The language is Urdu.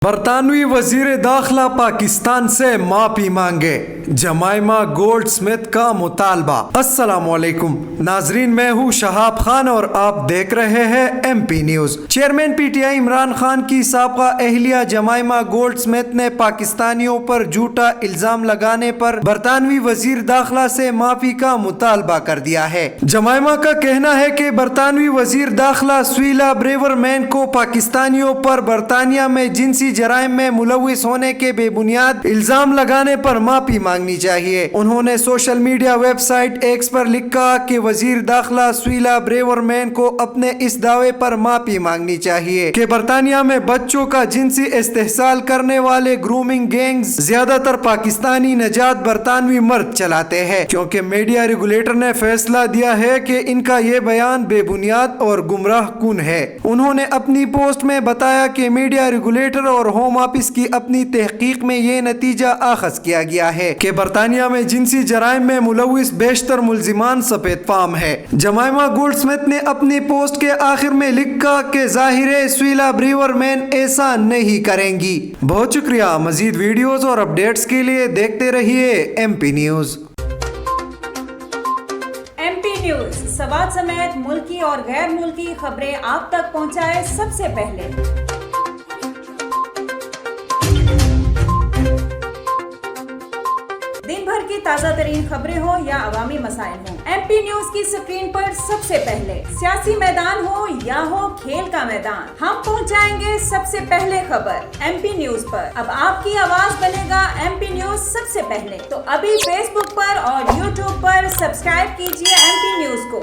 برطانوی وزیر داخلہ پاکستان سے معافی مانگے، جمائما گولڈ سمتھ کا مطالبہ۔ السلام علیکم ناظرین، میں ہوں شہاب خان اور آپ دیکھ رہے ہیں M P news. Chairman P T I Imran Khan کی سابقہ اہلیہ جمائما گولڈ سمتھ نے پاکستانیوں پر جھوٹا الزام لگانے پر برطانوی وزیر داخلہ سے معافی کا مطالبہ کر دیا ہے۔ جمائما کا کہنا ہے کہ برطانوی وزیر داخلہ سویلا بریورمین کو پاکستانیوں پر برطانیہ میں جنسی جرائم میں ملوث ہونے کے بے بنیاد الزام لگانے پر معافی مانگنی چاہیے۔ انہوں نے social media website X پر لکھا کہ وزیر داخلہ سویلا بریورمین کو اپنے اس دعوے پر معافی مانگنی چاہیے کہ برطانیہ میں بچوں کا جنسی استحصال کرنے والے گرومنگ گینگز زیادہ تر پاکستانی نژاد برطانوی مرد چلاتے ہیں، کیونکہ میڈیا ریگولیٹر نے فیصلہ دیا ہے کہ ان کا یہ بیان بے بنیاد اور گمراہ کن ہے۔ انہوں نے اپنی پوسٹ میں بتایا کہ میڈیا ریگولیٹر اور ہوم آفس کی اپنی تحقیق میں یہ نتیجہ اخذ کیا گیا ہے کہ برطانیہ میں جنسی جرائم میں ملوث بیشتر ملزمان سفید فام ہے۔ جمائما گولڈ سمتھ نے اپنی پوسٹ کے آخر میں لکھا کہ ظاہر ہے سویلا بریورمین ایسا نہیں کریں گی۔ بہت شکریہ۔ مزید ویڈیوز اور اپڈیٹس کے لیے دیکھتے رہیے M P news. M P news Swat سمیت ملکی اور غیر ملکی خبریں آپ تک پہنچائے سب سے پہلے۔ دن بھر کی تازہ ترین خبریں ہوں یا عوامی مسائل ہوں، ایم پی نیوز کی سکرین پر سب سے پہلے۔ سیاسی میدان ہو یا ہو کھیل کا میدان، ہم پہنچائیں گے سب سے پہلے خبر ایم پی نیوز پر۔ اب آپ کی آواز بنے گا ایم پی نیوز سب سے پہلے، تو ابھی فیس بک پر اور یوٹیوب پر سبسکرائب کیجیے ایم پی نیوز کو۔